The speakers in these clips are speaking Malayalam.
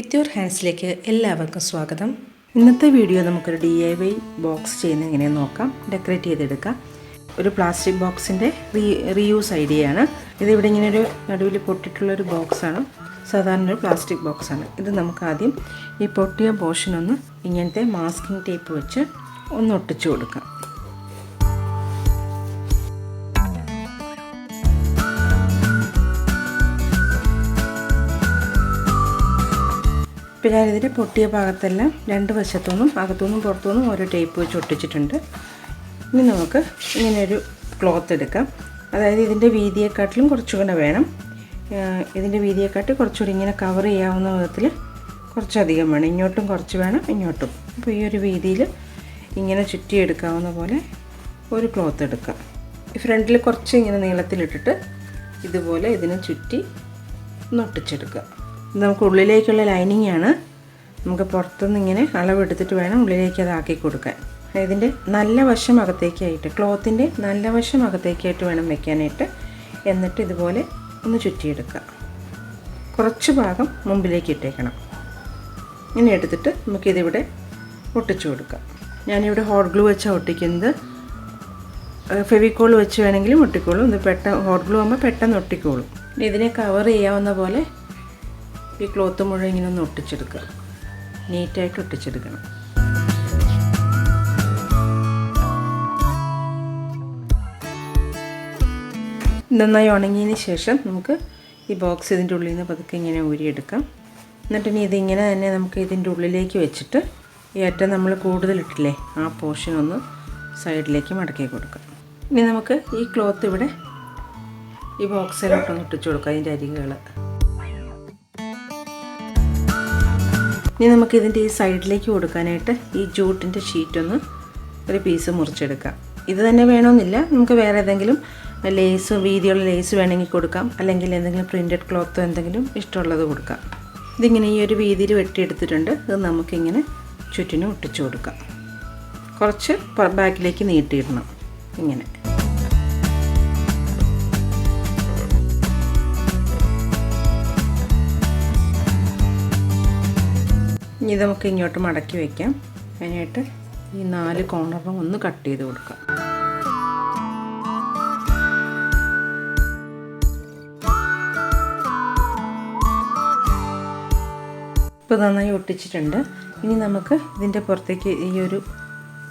വിത്ത് യുവർ ഹാൻഡ്സിലേക്ക് എല്ലാവർക്കും സ്വാഗതം. ഇന്നത്തെ വീഡിയോ നമുക്കൊരു DIY ബോക്സ് ചെയ്യുന്ന എങ്ങനെയെന്ന് നോക്കാം. ഡെക്കറേറ്റ് ചെയ്തെടുക്കാം. ഒരു പ്ലാസ്റ്റിക് ബോക്സിൻ്റെ റീയൂസ് ഐഡിയയാണ്. ഇതിവിടെ ഇങ്ങനെ ഒരു നടുവിൽ പൊട്ടിയിട്ടുള്ളൊരു ബോക്സാണ്. സാധാരണ ഒരു പ്ലാസ്റ്റിക് ബോക്സാണ്. ഇത് നമുക്ക് ആദ്യം ഈ പൊട്ടിയ പോർഷനൊന്ന് ഇങ്ങനത്തെ മാസ്കിംഗ് ടേപ്പ് വെച്ച് ഒന്ന് ഒട്ടിച്ചു കൊടുക്കാം. ഇപ്പോൾ ഞാനിതിൻ്റെ പൊട്ടിയ ഭാഗത്തെല്ലാം രണ്ട് വശത്തുനിന്നും അകത്തുനിന്നും പുറത്തുനിന്നും ഓരോ ടേപ്പ് വെച്ച് ഒട്ടിച്ചിട്ടുണ്ട്. ഇനി നമുക്ക് ഇങ്ങനെയൊരു ക്ലോത്ത് എടുക്കാം. അതായത് ഇതിൻ്റെ വീതിയെക്കാട്ടിലും കുറച്ചുകൂടെ വേണം. ഇതിൻ്റെ വീതിയെക്കാട്ടി കുറച്ചുകൂടി ഇങ്ങനെ കവർ ചെയ്യാവുന്ന വിധത്തിൽ കുറച്ചധികം വേണം. ഇങ്ങോട്ടും കുറച്ച് വേണം, ഇങ്ങോട്ടും. അപ്പോൾ ഈ ഒരു വീതിയിൽ ഇങ്ങനെ ചുറ്റിയെടുക്കാവുന്ന പോലെ ഒരു ക്ലോത്ത് എടുക്കാം. ഈ ഫ്രണ്ടിൽ കുറച്ച് ഇങ്ങനെ നീളത്തിലിട്ടിട്ട് ഇതുപോലെ ഇതിനെ ചുറ്റി ഒന്ന് ഒട്ടിച്ചെടുക്കുക. ഇത് നമുക്ക് ഉള്ളിലേക്കുള്ള ലൈനിങ് ആണ്. നമുക്ക് പുറത്തുനിന്ന് ഇങ്ങനെ അളവെടുത്തിട്ട് വേണം ഉള്ളിലേക്ക് അതാക്കി കൊടുക്കാൻ. ഇതിൻ്റെ നല്ല വശം അകത്തേക്കായിട്ട്, ക്ലോത്തിൻ്റെ നല്ല വശം അകത്തേക്കായിട്ട് വേണം വെക്കാനായിട്ട്. എന്നിട്ട് ഇതുപോലെ ഒന്ന് ചുറ്റിയെടുക്കുക. കുറച്ച് ഭാഗം മുമ്പിലേക്ക് ഇട്ടേക്കണം. ഇങ്ങനെ എടുത്തിട്ട് നമുക്കിതിവിടെ ഒട്ടിച്ചു കൊടുക്കാം. ഞാനിവിടെ ഹോട്ട് ഗ്ലൂ വെച്ചാണ് ഒട്ടിക്കുന്നത്. ഫെവിക്കോൾ വെച്ച് വേണമെങ്കിലും ഒട്ടിക്കോളും. ഇത് ഹോട്ട് ഗ്ലൂ ആകുമ്പോൾ പെട്ടെന്ന് ഒട്ടിക്കോളും. ഇതിനെ കവർ ചെയ്യാവുന്ന പോലെ ഈ ക്ലോത്ത് മുഴുവൻ ഇങ്ങനെ ഒന്ന് ഒട്ടിച്ചെടുക്കുക. നീറ്റായിട്ട് ഒട്ടിച്ചെടുക്കണം. നന്നായി ഉണങ്ങിയതിന് ശേഷം നമുക്ക് ഈ ബോക്സ് ഇതിൻ്റെ ഉള്ളിൽ നിന്ന് പതുക്കെ ഇങ്ങനെ ഊരിയെടുക്കാം. എന്നിട്ട് ഇനി ഇതിങ്ങനെ തന്നെ നമുക്ക് ഇതിൻ്റെ ഉള്ളിലേക്ക് വെച്ചിട്ട് ഈ അറ്റം നമ്മൾ കൂടുതലിട്ടില്ലേ ആ പോർഷൻ ഒന്ന് സൈഡിലേക്ക് മടക്കി കൊടുക്കാം. ഇനി നമുക്ക് ഈ ക്ലോത്ത് ഇവിടെ ഈ ബോക്സിലോട്ടൊന്ന് ഒട്ടിച്ചു കൊടുക്കാം, അതിൻ്റെ അരികുകൾ. ഇനി നമുക്കിതിൻ്റെ ഈ സൈഡിലേക്ക് കൊടുക്കാനായിട്ട് ഈ ജൂട്ടിൻ്റെ ഷീറ്റൊന്ന് ഒരു പീസ് മുറിച്ചെടുക്കാം. ഇത് തന്നെ വേണമെന്നില്ല, നമുക്ക് വേറെ ഏതെങ്കിലും ലേസ്, വീതിയുള്ള ലേസ് വേണമെങ്കിൽ കൊടുക്കാം. അല്ലെങ്കിൽ എന്തെങ്കിലും പ്രിൻറ്റഡ് ക്ലോത്തോ എന്തെങ്കിലും ഇഷ്ടമുള്ളത് കൊടുക്കാം. ഇതിങ്ങനെ ഈ ഒരു വീതിയിൽ വെട്ടിയെടുത്തിട്ടുണ്ട്. ഇത് നമുക്കിങ്ങനെ ചുറ്റിനും ഒട്ടിച്ചു കൊടുക്കാം. കുറച്ച് ബാക്കിലേക്ക് നീട്ടിയിടണം ഇങ്ങനെ. ഇനി ഇത് നമുക്ക് ഇങ്ങോട്ട് മടക്കി വയ്ക്കാം. അതിനായിട്ട് ഈ 4 കോർണറും ഒന്ന് കട്ട് ചെയ്ത് കൊടുക്കാം. ഇപ്പോൾ നന്നായി ഒട്ടിച്ചിട്ടുണ്ട്. ഇനി നമുക്ക് ഇതിൻ്റെ പുറത്തേക്ക് ഈ ഒരു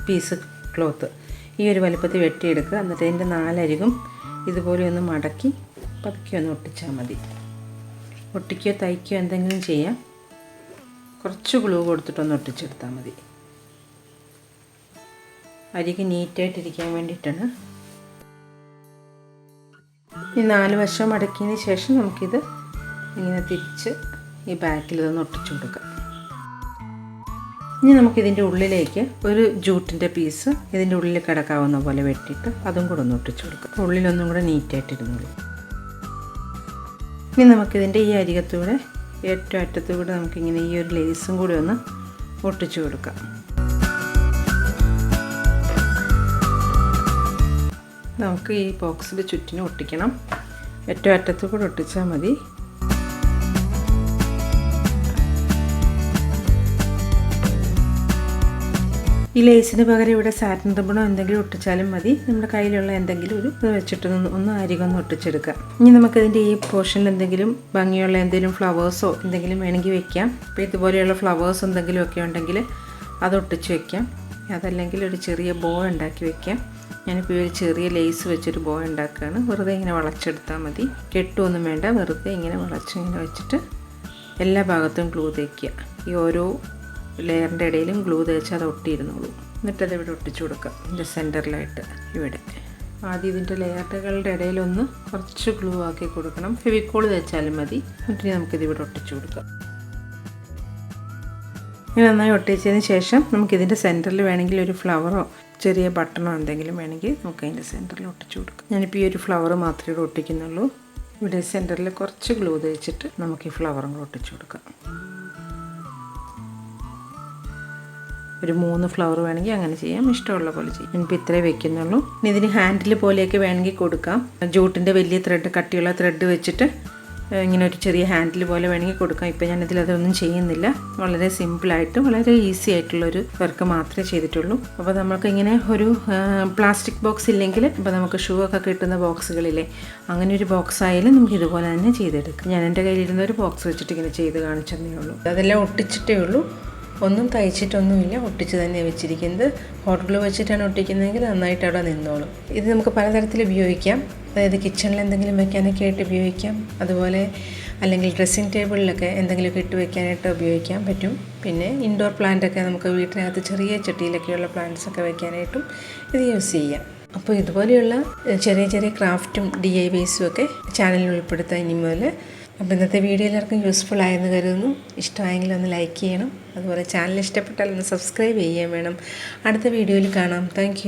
പീസ് ക്ലോത്ത് ഈ ഒരു വലുപ്പത്തിൽ വെട്ടിയെടുക്കുക. എന്നിട്ട് ഇതിൻ്റെ 4 അരികും ഇതുപോലെ ഒന്ന് മടക്കി പതുക്കി ഒന്ന് ഒട്ടിച്ചാൽ മതി. ഒട്ടിക്കുകയോ തയ്ക്കുകയോ എന്തെങ്കിലും ചെയ്യാം. കുറച്ച് ഗ്ലൂ കൊടുത്തിട്ടൊന്ന് ഒട്ടിച്ചെടുത്താൽ മതി. അരികെ നീറ്റായിട്ടിരിക്കാൻ വേണ്ടിയിട്ടാണ്. ഈ 4 വശം മടക്കിയതിന് ശേഷം നമുക്കിത് ഇങ്ങനെ തിരിച്ച് ഈ ബാക്കിൽ ഇതൊന്ന് ഒട്ടിച്ചു കൊടുക്കാം. ഇനി നമുക്കിതിൻ്റെ ഉള്ളിലേക്ക് ഒരു ജൂട്ടിൻ്റെ പീസ് ഇതിൻ്റെ ഉള്ളിൽ കിടക്കാവുന്ന പോലെ വെട്ടിയിട്ട് അതും കൂടെ ഒന്ന് ഒട്ടിച്ചു കൊടുക്കാം. ഉള്ളിലൊന്നും കൂടെ നീറ്റായിട്ടിരുന്നുള്ളൂ. ഇനി നമുക്കിതിൻ്റെ ഈ അരികത്തൂടെ ഏറ്റവും അറ്റത്തുകൂടെ നമുക്കിങ്ങനെ ഈ ഒരു ലേസും കൂടി ഒന്ന് ഒട്ടിച്ചു കൊടുക്കാം. നമുക്ക് ഈ ബോക്സിൻ്റെ ചുറ്റിനും ഒട്ടിക്കണം. ഏറ്റവും അറ്റത്തു കൂടെ ഒട്ടിച്ചാൽ മതി. ഈ ലേസിന് പകരം ഇവിടെ സാറ്റിൻ റിബണോ എന്തെങ്കിലും ഒട്ടിച്ചാലും മതി. നമ്മുടെ കയ്യിലുള്ള എന്തെങ്കിലും ഒരു ഇത് വെച്ചിട്ടൊന്ന് അരികൊന്ന് ഒട്ടിച്ചെടുക്കാം. ഇനി നമുക്കതിൻ്റെ ഈ പോർഷനിൽ എന്തെങ്കിലും ഭംഗിയുള്ള എന്തെങ്കിലും ഫ്ലവേഴ്സോ എന്തെങ്കിലും വേണമെങ്കിൽ വെക്കാം. അപ്പോൾ ഇതുപോലെയുള്ള ഫ്ലവേഴ്സ് എന്തെങ്കിലും ഒക്കെ ഉണ്ടെങ്കിൽ അത് ഒട്ടിച്ച് വെക്കാം. അതല്ലെങ്കിൽ ഒരു ചെറിയ ബോ ഉണ്ടാക്കി വെക്കാം. ഞാനിപ്പോൾ ഒരു ചെറിയ ലേസ് വെച്ചൊരു ബോ ഉണ്ടാക്കുകയാണ്. വെറുതെ ഇങ്ങനെ വളച്ചെടുത്താൽ മതി. കെട്ടുമൊന്നും വേണ്ട. വെറുതെ ഇങ്ങനെ വളച്ചിങ്ങനെ വെച്ചിട്ട് എല്ലാ ഭാഗത്തും ഗ്ലൂ തേക്കുക. ഈ ഓരോ ലെയറിൻ്റെ ഇടയിലും ഗ്ലൂ തേച്ച് അത് ഒട്ടിയിരുന്നുള്ളൂ. എന്നിട്ടത് ഇവിടെ ഒട്ടിച്ചു കൊടുക്കാം. ഇതിൻ്റെ സെൻറ്ററിലായിട്ട് ഇവിടെ ആദ്യം ഇതിൻ്റെ ലെയറുകളുടെ ഇടയിലൊന്ന് കുറച്ച് ഗ്ലൂ ആക്കി കൊടുക്കണം. ഫെവിക്കോൾ തേച്ചാലും മതി. എന്നിട്ട് നമുക്കിത് ഇവിടെ ഒട്ടിച്ചു കൊടുക്കാം. ഇനി നന്നായി ഒട്ടിച്ചതിന് ശേഷം നമുക്കിതിൻ്റെ സെൻറ്ററിൽ വേണമെങ്കിൽ ഒരു ഫ്ലവറോ ചെറിയ ബട്ടണോ എന്തെങ്കിലും വേണമെങ്കിൽ നമുക്ക് അതിൻ്റെ സെൻറ്ററിൽ ഒട്ടിച്ചു കൊടുക്കാം. ഞാനിപ്പോൾ ഈ ഒരു ഫ്ലവർ മാത്രമേ ഇവിടെ ഒട്ടിക്കുന്നുള്ളൂ. ഇവിടെ സെൻറ്ററിൽ കുറച്ച് ഗ്ലൂ തേച്ചിട്ട് നമുക്ക് ഈ ഫ്ലവറും കൂടെ ഒട്ടിച്ചു കൊടുക്കാം. ഒരു 3 ഫ്ലവർ വേണമെങ്കിൽ അങ്ങനെ ചെയ്യാം. ഇഷ്ടമുള്ള പോലെ ചെയ്യും. ഞാനിപ്പോൾ ഇത്രേ വെക്കുന്നുള്ളൂ. ഇനി ഇതിന് ഹാൻഡിൽ പോലെയൊക്കെ വേണമെങ്കിൽ കൊടുക്കാം. ജൂട്ടിൻ്റെ വലിയ ത്രെഡ്, കട്ടിയുള്ള ത്രെഡ് വെച്ചിട്ട് ഇങ്ങനെ ഒരു ചെറിയ ഹാൻഡിൽ പോലെ വേണമെങ്കിൽ കൊടുക്കാം. ഇപ്പോൾ ഞാനിതിലതൊന്നും ചെയ്യുന്നില്ല. വളരെ സിമ്പിളായിട്ട് വളരെ ഈസി ആയിട്ടുള്ളൊരു വർക്ക് മാത്രമേ ചെയ്തിട്ടുള്ളൂ. അപ്പോൾ നമുക്ക് ഇങ്ങനെ ഒരു പ്ലാസ്റ്റിക് ബോക്സ് ഇല്ലെങ്കിൽ ഇപ്പോൾ നമുക്ക് ഷൂ ഒക്കെ കിട്ടുന്ന ബോക്സുകളില്ലേ, അങ്ങനെ ഒരു ബോക്സ് ആയാലും നമുക്ക് ഇതുപോലെ തന്നെ ചെയ്തെടുക്കാം. ഞാൻ എൻ്റെ കയ്യിലിരുന്ന ഒരു ബോക്സ് വെച്ചിട്ട് ഇങ്ങനെ ചെയ്ത് കാണിച്ചതേ ഉള്ളൂ. അതെല്ലാം ഒട്ടിച്ചിട്ടേ ഉള്ളൂ, ഒന്നും തയ്ച്ചിട്ടൊന്നുമില്ല, ഒട്ടിച്ച് തന്നെ വെച്ചിരിക്കുന്നത്. ഹോട്ട് ഗ്ലൂ വെച്ചിട്ടാണ് ഒട്ടിക്കുന്നതെങ്കിൽ നന്നായിട്ട് അവിടെ നിന്നോളും. ഇത് നമുക്ക് പലതരത്തിൽ ഉപയോഗിക്കാം. അതായത് കിച്ചണിൽ എന്തെങ്കിലും വെക്കാനൊക്കെ ആയിട്ട് ഉപയോഗിക്കാം, അതുപോലെ അല്ലെങ്കിൽ ഡ്രസ്സിങ് ടേബിളിലൊക്കെ എന്തെങ്കിലുമൊക്കെ ഇട്ട് വെക്കാനായിട്ട് ഉപയോഗിക്കാൻ പറ്റും. പിന്നെ ഇൻഡോർ പ്ലാന്റൊക്കെ നമുക്ക് വീട്ടിനകത്ത് ചെറിയ ചട്ടിയിലൊക്കെയുള്ള പ്ലാന്റ്സൊക്കെ വെക്കാനായിട്ടും ഇത് യൂസ് ചെയ്യാം. അപ്പോൾ ഇതുപോലെയുള്ള ചെറിയ ചെറിയ ക്രാഫ്റ്റും DIYസും ഒക്കെ ചാനലിൽ ഉൾപ്പെടുത്താം ഇനി മുതൽ. അപ്പോൾ ഇന്നത്തെ വീഡിയോ എല്ലാവർക്കും യൂസ്ഫുൾ ആയെന്ന് കരുതുന്നു. ഇഷ്ടമായെങ്കിൽ ഒന്ന് ലൈക്ക് ചെയ്യണം, അതുപോലെ ചാനൽ ഇഷ്ടപ്പെട്ടാൽ ഒന്ന് സബ്സ്ക്രൈബ് ചെയ്യാൻ വേണം. അടുത്ത വീഡിയോയിൽ കാണാം. താങ്ക്